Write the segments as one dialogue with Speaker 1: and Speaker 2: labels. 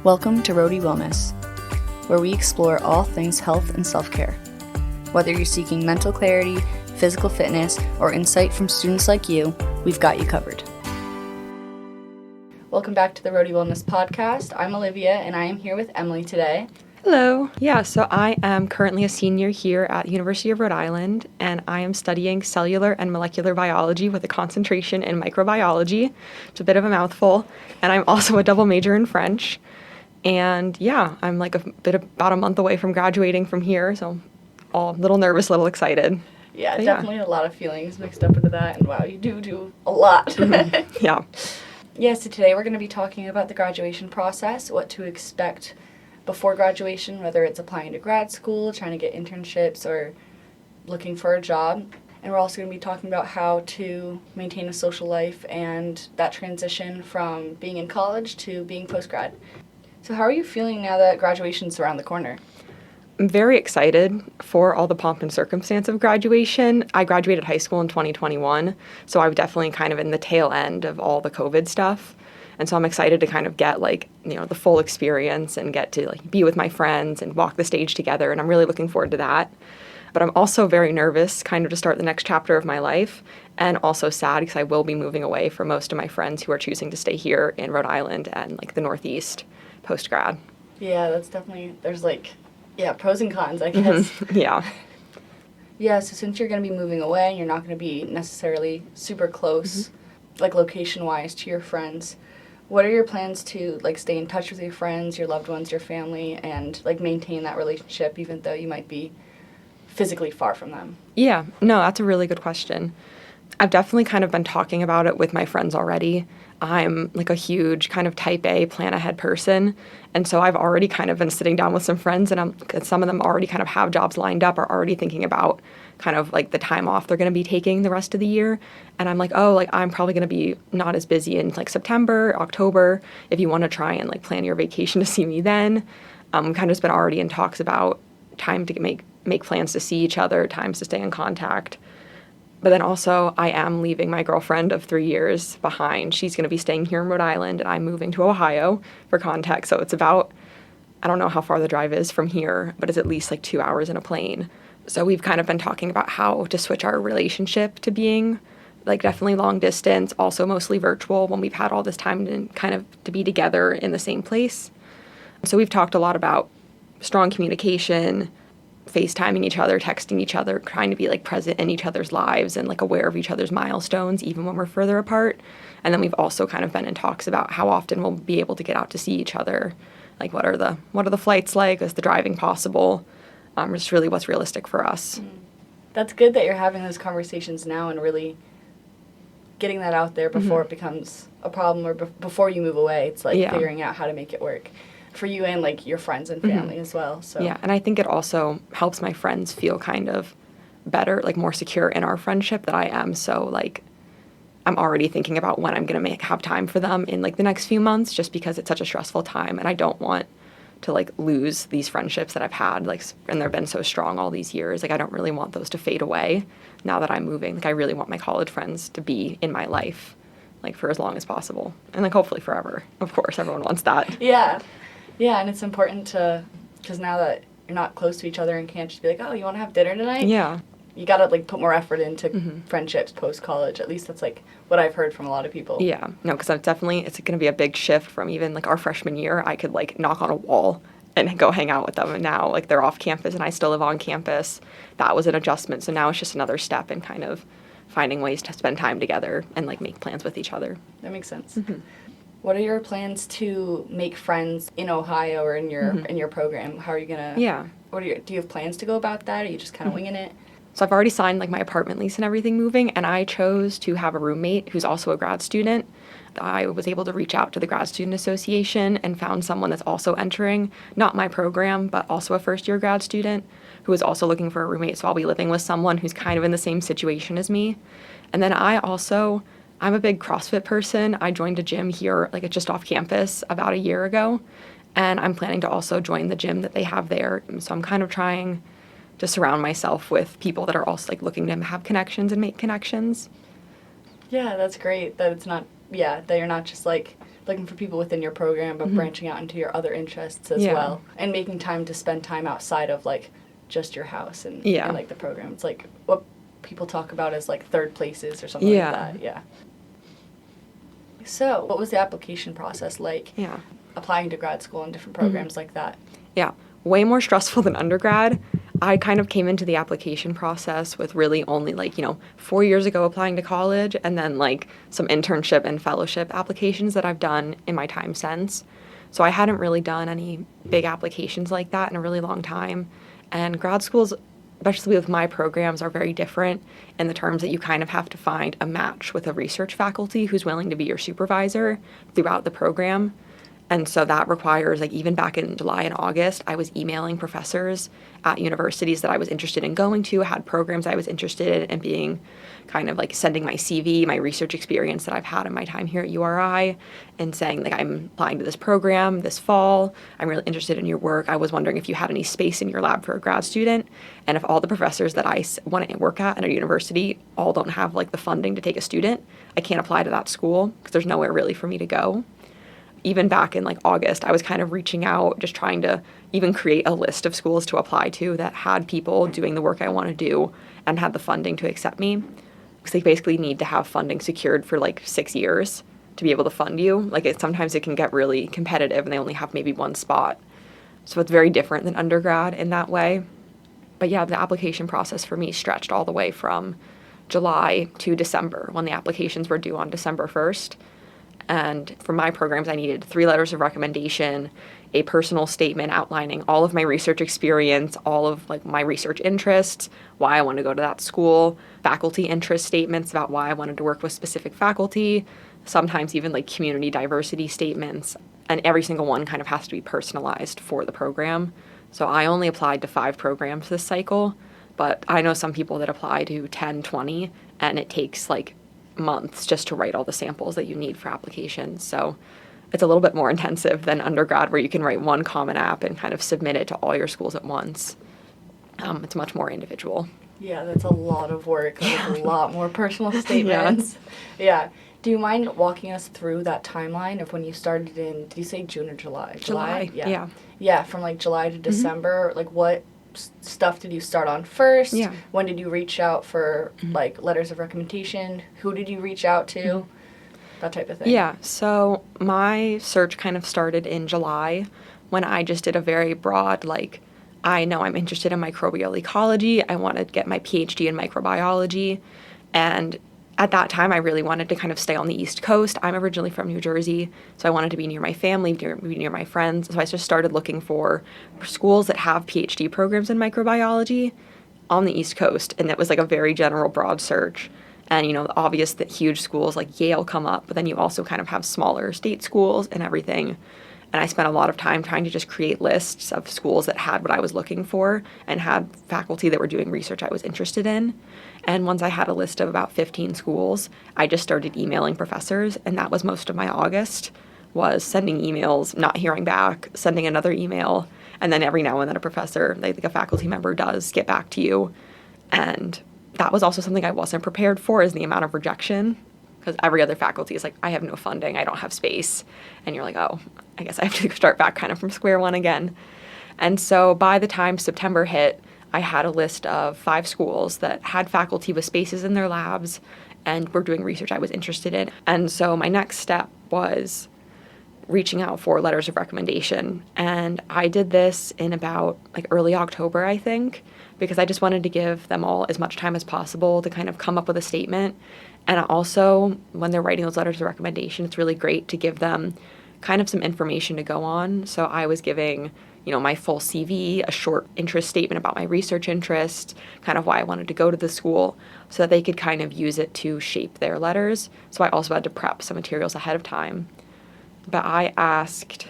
Speaker 1: Welcome to Roadie Wellness, where we explore all things health and self-care. Whether you're seeking mental clarity, physical fitness, or insight from students like you, we've got you covered. Welcome back to the Roadie Wellness podcast. I'm Olivia, and I am here with Emily today.
Speaker 2: Hello. Yeah, so I am currently a senior here at the University of Rhode Island, and I am studying cellular and molecular biology with a concentration in microbiology. It's a bit of a mouthful, and I'm also a double major in French. And yeah, I'm like about a month away from graduating from here, so all a little nervous, a little excited.
Speaker 1: Yeah, definitely a lot of feelings mixed up into that, and wow, you do a lot.
Speaker 2: Yeah.
Speaker 1: Yeah, so today we're going to be talking about the graduation process, what to expect before graduation, whether it's applying to grad school, trying to get internships, or looking for a job. And we're also going to be talking about how to maintain a social life and that transition from being in college to being post-grad. So how are you feeling now that graduation's around the corner?
Speaker 2: I'm very excited for all the pomp and circumstance of graduation. I graduated high school in 2021, so I was definitely kind of in the tail end of all the COVID stuff. And so I'm excited to kind of get the full experience and get to be with my friends and walk the stage together. And I'm really looking forward to that. But I'm also very nervous kind of to start the next chapter of my life, and also sad because I will be moving away from most of my friends who are choosing to stay here in Rhode Island and the Northeast post-grad.
Speaker 1: Yeah, that's definitely, there's pros and cons, I guess.
Speaker 2: Yeah.
Speaker 1: Yeah, so since you're going to be moving away and you're not going to be necessarily super close, location-wise to your friends, what are your plans to, stay in touch with your friends, your loved ones, your family, and, maintain that relationship even though you might be physically far from them?
Speaker 2: Yeah, no, that's a really good question. I've definitely kind of been talking about it with my friends already. I'm a huge kind of type A plan ahead person. And so I've already kind of been sitting down with some friends, and some of them already kind of have jobs lined up, are already thinking about kind of the time off they're going to be taking the rest of the year. And I'm I'm probably going to be not as busy in September, October, if you want to try and plan your vacation to see me then. Kind of just been already in talks about time to make plans to see each other, times to stay in contact. But then also, I am leaving my girlfriend of 3 years behind. She's going to be staying here in Rhode Island, and I'm moving to Ohio for context. So it's about, I don't know how far the drive is from here, but it's at least 2 hours in a plane. So we've kind of been talking about how to switch our relationship to being definitely long distance, also mostly virtual when we've had all this time to be together in the same place. So we've talked a lot about strong communication, FaceTiming each other, texting each other, trying to be present in each other's lives and aware of each other's milestones, even when we're further apart. And then we've also kind of been in talks about how often we'll be able to get out to see each other. What are the flights like? Is the driving possible? Just really what's realistic for us.
Speaker 1: That's good that you're having those conversations now and really getting that out there before it becomes a problem or before you move away. It's figuring out how to make it work for you and your friends and family as well. So
Speaker 2: yeah, and I think it also helps my friends feel kind of better, more secure in our friendship that I am. So I'm already thinking about when I'm gonna have time for them in the next few months, just because it's such a stressful time, and I don't want to lose these friendships that I've had and they've been so strong all these years. I don't really want those to fade away now that I'm moving. I really want my college friends to be in my life for as long as possible, and hopefully forever. Of course, everyone wants that.
Speaker 1: Yeah, and it's important because now that you're not close to each other and can't just be oh, you want to have dinner tonight?
Speaker 2: Yeah.
Speaker 1: You got to put more effort into friendships post-college. At least that's what I've heard from a lot of people.
Speaker 2: Yeah, no, because it's going to be a big shift from even our freshman year. I could knock on a wall and go hang out with them, and now they're off campus and I still live on campus. That was an adjustment, so now it's just another step in kind of finding ways to spend time together and make plans with each other.
Speaker 1: That makes sense. What are your plans to make friends in Ohio or in your program? How are you gonna?
Speaker 2: Yeah.
Speaker 1: Do you have plans to go about that? Or are you just kind of winging it?
Speaker 2: So I've already signed my apartment lease and everything moving, and I chose to have a roommate who's also a grad student. I was able to reach out to the Grad Student Association and found someone that's also entering, not my program, but also a first-year grad student who is also looking for a roommate. So I'll be living with someone who's kind of in the same situation as me. And then I'm a big CrossFit person. I joined a gym here, just off campus about a year ago, and I'm planning to also join the gym that they have there. So I'm kind of trying to surround myself with people that are also looking to have connections and make connections.
Speaker 1: Yeah, that's great that it's not, that you're not just looking for people within your program, but branching out into your other interests as well, and making time to spend time outside of like just your house and like the program. It's like what people talk about as like third places or something like that. Yeah. So, what was the application process like?
Speaker 2: Yeah.
Speaker 1: Applying to grad school and different programs like that?
Speaker 2: Yeah, way more stressful than undergrad. I kind of came into the application process with really only 4 years ago applying to college, and then like some internship and fellowship applications that I've done in my time since. So I hadn't really done any big applications like that in a really long time. And grad schools, especially with my programs, are very different in the terms that you kind of have to find a match with a research faculty who's willing to be your supervisor throughout the program. And so that requires, like, even back in July and August, I was emailing professors at universities that I was interested in going to, had programs I was interested in, and being kind of like sending my CV, my research experience that I've had in my time here at URI, and saying, like, I'm applying to this program this fall. I'm really interested in your work. I was wondering if you had any space in your lab for a grad student. And if all the professors that I want to work at a university all don't have, like, the funding to take a student, I can't apply to that school because there's nowhere really for me to go. Even back in like August, I was kind of reaching out, just trying to even create a list of schools to apply to that had people doing the work I want to do and had the funding to accept me. Because they basically need to have funding secured for like 6 years to be able to fund you. Like sometimes it can get really competitive and they only have maybe one spot. So it's very different than undergrad in that way. But yeah, the application process for me stretched all the way from July to December when the applications were due on December 1st. And for my programs, I needed 3 letters of recommendation, a personal statement outlining all of my research experience, all of like my research interests, why I want to go to that school, faculty interest statements about why I wanted to work with specific faculty, sometimes even like community diversity statements. And every single one kind of has to be personalized for the program. So I only applied to 5 programs this cycle, but I know some people that apply to 10, 20, and it takes like months just to write all the samples that you need for applications. So it's a little bit more intensive than undergrad where you can write one common app and kind of submit it to all your schools at once. It's much more individual.
Speaker 1: Yeah, that's a lot of work. Like a lot more personal statements. Yeah. Do you mind walking us through that timeline of when you started in, did you say June or July?
Speaker 2: July. Yeah.
Speaker 1: Yeah, from like July to December, like what stuff did you start on first?
Speaker 2: Yeah.
Speaker 1: When did you reach out for like letters of recommendation? Who did you reach out to? That type of thing.
Speaker 2: Yeah. So my search kind of started in July when I just did a very broad, like, I know I'm interested in microbial ecology. I want to get my PhD in microbiology. And at that time, I really wanted to kind of stay on the East Coast. I'm originally from New Jersey, so I wanted to be near my family, be near my friends. So I just started looking for schools that have PhD programs in microbiology on the East Coast. And it was like a very general, broad search. And, obvious that huge schools like Yale come up, but then you also kind of have smaller state schools and everything. And I spent a lot of time trying to just create lists of schools that had what I was looking for and had faculty that were doing research I was interested in. And once I had a list of about 15 schools, I just started emailing professors, and that was most of my August, was sending emails, not hearing back, sending another email, and then every now and then a professor, like a faculty member, does get back to you. And that was also something I wasn't prepared for, is the amount of rejection. Because every other faculty is like, I have no funding, I don't have space. And you're like, oh, I guess I have to start back kind of from square one again. And so by the time September hit, I had a list of 5 schools that had faculty with spaces in their labs and were doing research I was interested in. And so my next step was reaching out for letters of recommendation. And I did this in about like early October, I think, because I just wanted to give them all as much time as possible to kind of come up with a statement. And also, when they're writing those letters of recommendation, it's really great to give them kind of some information to go on. So I was giving, my full CV, a short interest statement about my research interest, kind of why I wanted to go to the school, so that they could kind of use it to shape their letters. So I also had to prep some materials ahead of time. But I asked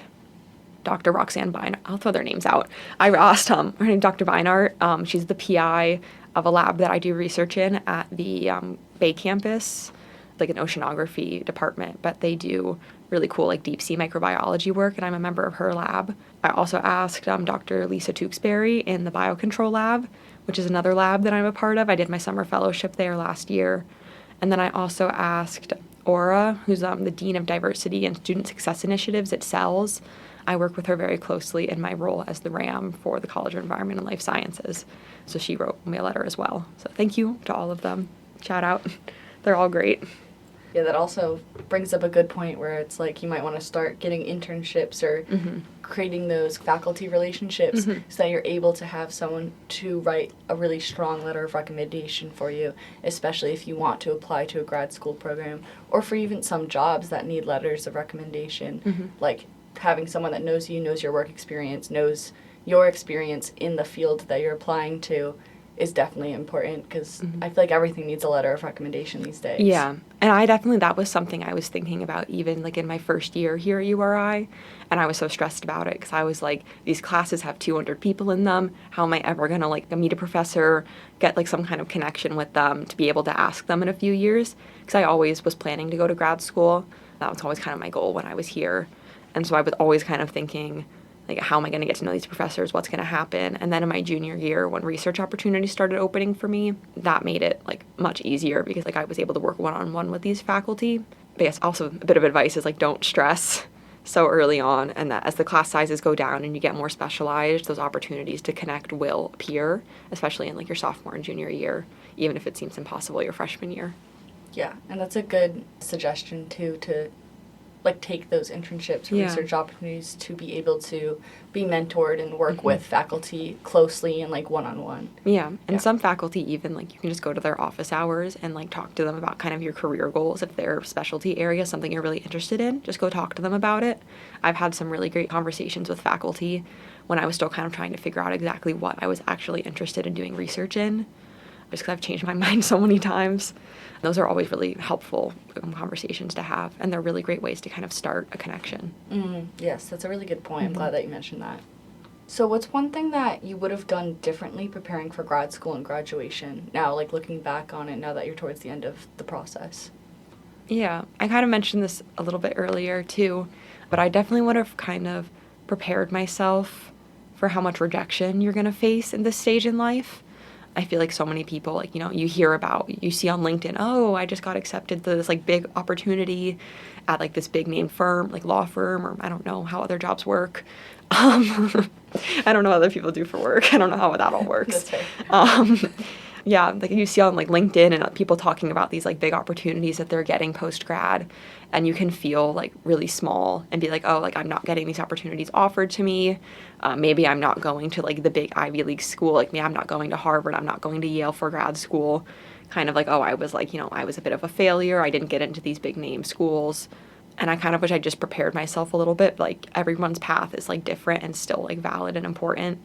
Speaker 2: Dr. Roxanne Beinart, I'll throw their names out. I asked her name, Dr. Beinart. She's the PI of a lab that I do research in at the Bay campus, like an oceanography department, but they do really cool like deep sea microbiology work, and I'm a member of her lab. I also asked Dr. Lisa Tewksbury in the biocontrol lab, which is another lab that I'm a part of. I did my summer fellowship there last year. And then I also asked Aura, who's the Dean of Diversity and Student Success Initiatives at CELS. I work with her very closely in my role as the RAM for the College of Environment and Life Sciences. So she wrote me a letter as well. So thank you to all of them. Shout out. They're all great.
Speaker 1: Yeah, that also brings up a good point where it's like you might want to start getting internships or creating those faculty relationships so that you're able to have someone to write a really strong letter of recommendation for you, especially if you want to apply to a grad school program or for even some jobs that need letters of recommendation. Like having someone that knows you, knows your work experience, knows your experience in the field that you're applying to is definitely important because I feel like everything needs a letter of recommendation these days.
Speaker 2: Yeah, and that was something I was thinking about even like in my first year here at URI, and I was so stressed about it because I was like, these classes have 200 people in them. How am I ever going to like meet a professor, get like some kind of connection with them to be able to ask them in a few years? Because I always was planning to go to grad school. That was always kind of my goal when I was here. And so I was always kind of thinking, like, how am I going to get to know these professors? What's going to happen? And then in my junior year, when research opportunities started opening for me, that made it, like, much easier because, like, I was able to work one-on-one with these faculty. But yes, also a bit of advice is, like, don't stress so early on, and that as the class sizes go down and you get more specialized, those opportunities to connect will appear, especially in, like, your sophomore and junior year, even if it seems impossible your freshman year.
Speaker 1: Yeah, and that's a good suggestion, too, to like take those internships or research opportunities to be able to be mentored and work with faculty closely and like one-on-one.
Speaker 2: Yeah, and some faculty even like you can just go to their office hours and like talk to them about kind of your career goals. If their specialty area is something you're really interested in, just go talk to them about it. I've had some really great conversations with faculty when I was still kind of trying to figure out exactly what I was actually interested in doing research in, just because I've changed my mind so many times. Those are always really helpful conversations to have, and they're really great ways to kind of start a connection.
Speaker 1: Yes, that's a really good point. I'm glad that you mentioned that. So what's one thing that you would have done differently preparing for grad school and graduation now, like looking back on it now that you're towards the end of the process?
Speaker 2: Yeah, I kind of mentioned this a little bit earlier too, but I definitely would have kind of prepared myself for how much rejection you're going to face in this stage in life. I feel like so many people, like, you know, you see on LinkedIn, oh, I just got accepted to this, like, big opportunity at, like, this big name firm, like, law firm, or I don't know how other jobs work. I don't know what other people do for work. I don't know how that all works.
Speaker 1: That's fair.
Speaker 2: Yeah, like, you see on, like, LinkedIn and people talking about these, like, big opportunities that they're getting post-grad, and you can feel, like, really small and be like, oh, like, I'm not getting these opportunities offered to me. Maybe I'm not going to, like, the big Ivy League school. Like, maybe I'm not going to Harvard. I'm not going to Yale for grad school. Kind of like, oh, I was, like, you know, I was a bit of a failure. I didn't get into these big name schools. And I kind of wish I just prepared myself a little bit. Like, everyone's path is, like, different and still, like, valid and important.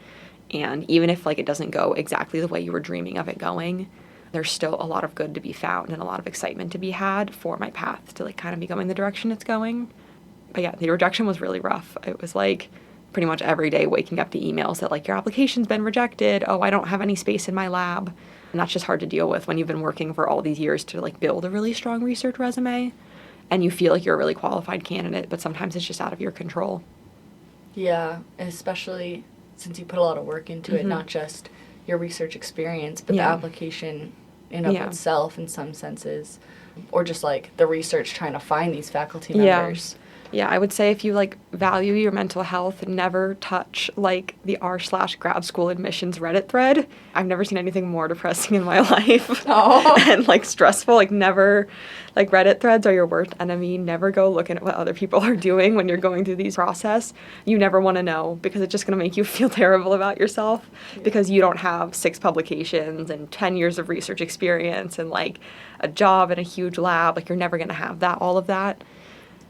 Speaker 2: And even if, like, it doesn't go exactly the way you were dreaming of it going, there's still a lot of good to be found and a lot of excitement to be had for my path to, like, kind of be going the direction it's going. But yeah, the rejection was really rough. It was, like, pretty much every day waking up to emails that, like, your application's been rejected. Oh, I don't have any space in my lab. And that's just hard to deal with when you've been working for all these years to, like, build a really strong research resume. And you feel like you're a really qualified candidate, but sometimes it's just out of your control.
Speaker 1: Yeah, especially since you put a lot of work into it, not just your research experience, but the application in of itself in some senses, or just like the research trying to find these faculty members.
Speaker 2: Yeah, I would say if you, like, value your mental health, never touch, like, the r/grad school admissions Reddit thread. I've never seen anything more depressing in my life. And, like, stressful. Like, never, like, Reddit threads are your worst enemy. Never go looking at what other people are doing when you're going through these process. You never want to know because it's just going to make you feel terrible about yourself because you don't have 6 publications and 10 years of research experience and, like, a job in a huge lab. Like, you're never going to have that, all of that.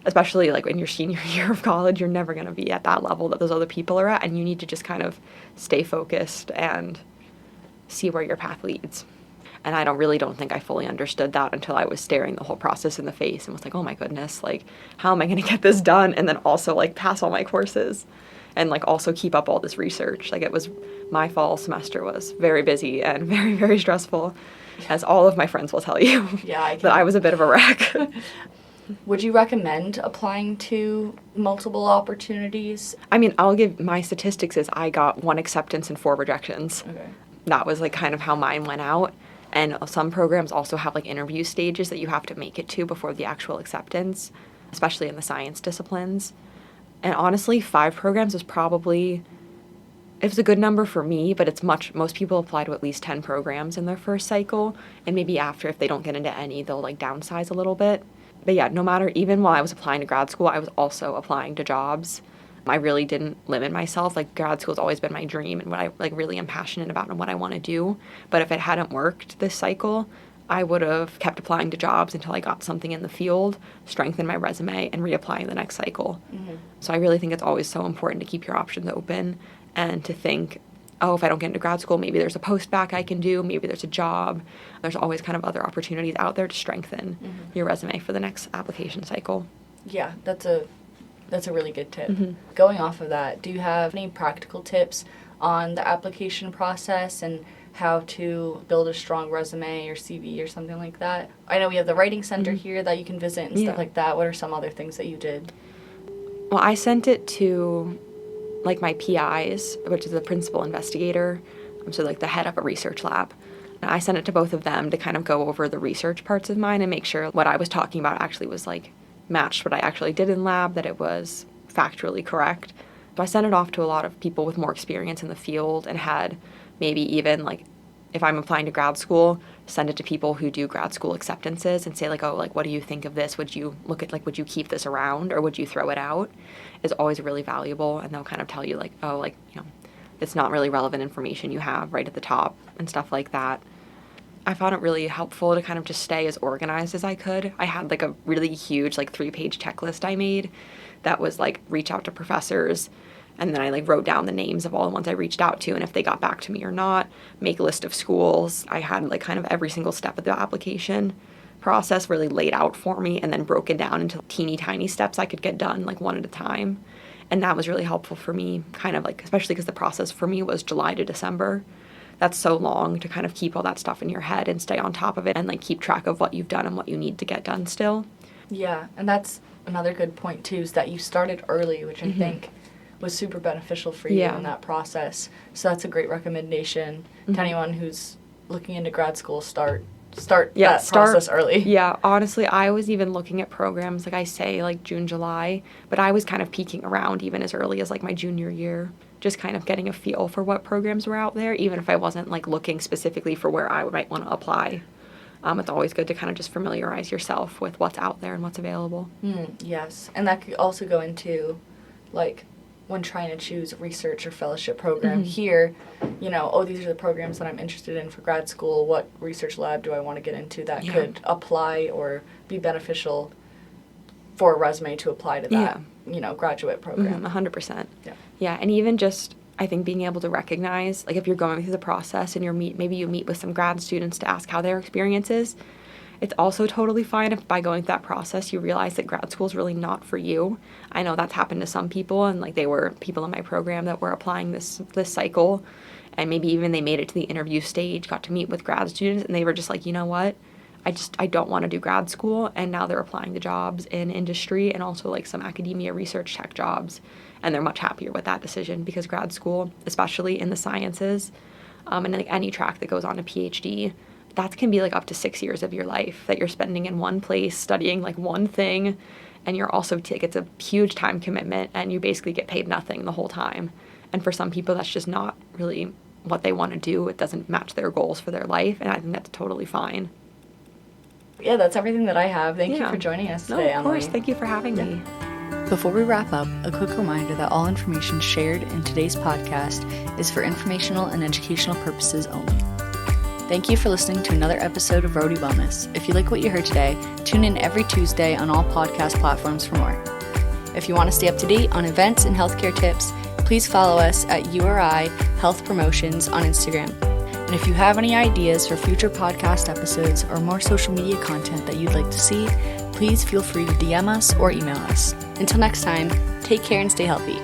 Speaker 2: Especially, like, in your senior year of college, you're never going to be at that level that those other people are at, and you need to just kind of stay focused and see where your path leads. And I don't think I fully understood that until I was staring the whole process in the face and was like, oh my goodness, like, how am I going to get this done and then also, like, pass all my courses and, like, also keep up all this research. Like, it was, my fall semester was very busy and very, very stressful, as all of my friends will tell you.
Speaker 1: Yeah,
Speaker 2: that I was a bit of a wreck.
Speaker 1: Would you recommend applying to multiple opportunities?
Speaker 2: I mean, I'll give my statistics is I got 1 acceptance and 4 rejections.
Speaker 1: Okay.
Speaker 2: That was, like, kind of how mine went out. And some programs also have like interview stages that you have to make it to before the actual acceptance, especially in the science disciplines. And honestly, 5 programs is probably, it was a good number for me, but it's most people apply to at least 10 programs in their first cycle. And maybe after, if they don't get into any, they'll like downsize a little bit. But yeah, no matter, even while I was applying to grad school, I was also applying to jobs. I really didn't limit myself. Like, grad school's always been my dream and what I like really am passionate about and what I want to do. But if it hadn't worked this cycle, I would have kept applying to jobs until I got something in the field, strengthened my resume, and reapplying the next cycle. Mm-hmm. So I really think it's always so important to keep your options open and to think, oh, if I don't get into grad school, maybe there's a post-bac I can do, maybe there's a job. There's always kind of other opportunities out there to strengthen your resume for the next application cycle.
Speaker 1: Yeah, that's a really good tip. Mm-hmm. Going off of that, do you have any practical tips on the application process and how to build a strong resume or CV or something like that? I know we have the writing center here that you can visit and stuff like that. What are some other things that you did?
Speaker 2: Well, I sent it to like my PIs, which is the principal investigator, so like the head of a research lab. And I sent it to both of them to kind of go over the research parts of mine and make sure what I was talking about actually was like matched what I actually did in lab, that it was factually correct. So I sent it off to a lot of people with more experience in the field and had maybe even like, if I'm applying to grad school, send it to people who do grad school acceptances and say like, oh, like, what do you think of this? Would you look at, like, would you keep this around or would you throw it out? Is always really valuable. And they'll kind of tell you like, oh, like, you know, it's not really relevant information you have right at the top and stuff like that. I found it really helpful to kind of just stay as organized as I could. I had like a really huge like 3-page checklist I made that was like reach out to professors, and then I like wrote down the names of all the ones I reached out to and if they got back to me or not, make a list of schools. I had like kind of every single step of the application process really laid out for me and then broken down into teeny tiny steps I could get done like one at a time. And that was really helpful for me, kind of like, especially because the process for me was July to December. That's so long to kind of keep all that stuff in your head and stay on top of it and like keep track of what you've done and what you need to get done still.
Speaker 1: Yeah, and that's another good point too, is that you started early, which I think was super beneficial for you in that process. So that's a great recommendation to anyone who's looking into grad school. Start process early.
Speaker 2: Yeah, honestly, I was even looking at programs, like I say, like June, July, but I was kind of peeking around even as early as like my junior year, just kind of getting a feel for what programs were out there, even if I wasn't like looking specifically for where I might want to apply. It's always good to kind of just familiarize yourself with what's out there and what's available.
Speaker 1: Yes, and that could also go into like when trying to choose a research or fellowship program here, you know, oh, these are the programs that I'm interested in for grad school. What research lab do I want to get into that could apply or be beneficial for a resume to apply to that, you know, graduate program?
Speaker 2: 100%.
Speaker 1: Yeah.
Speaker 2: Yeah, and even just, I think being able to recognize, like if you're going through the process and maybe you meet with some grad students to ask how their experience is, it's also totally fine if by going through that process you realize that grad school is really not for you. I know that's happened to some people, and like they were people in my program that were applying this cycle, and maybe even they made it to the interview stage, got to meet with grad students, and they were just like, you know what, I don't want to do grad school, and now they're applying to jobs in industry and also like some academia research tech jobs, and they're much happier with that decision because grad school, especially in the sciences, and like any track that goes on to PhD, that can be like up to 6 years of your life that you're spending in one place studying like one thing, and you're also it's a huge time commitment, and you basically get paid nothing the whole time. And for some people that's just not really what they want to do. It doesn't match their goals for their life, and I think that's totally fine.
Speaker 1: Yeah, that's everything that I have. Thank you for joining us today,
Speaker 2: Emily. Of course, thank you for having me.
Speaker 1: Before we wrap up, a quick reminder that all information shared in today's podcast is for informational and educational purposes only. Thank you for listening to another episode of Roadie Wellness. If you like what you heard today, tune in every Tuesday on all podcast platforms for more. If you want to stay up to date on events and healthcare tips, please follow us at URI Health Promotions on Instagram. And if you have any ideas for future podcast episodes or more social media content that you'd like to see, please feel free to DM us or email us. Until next time, take care and stay healthy.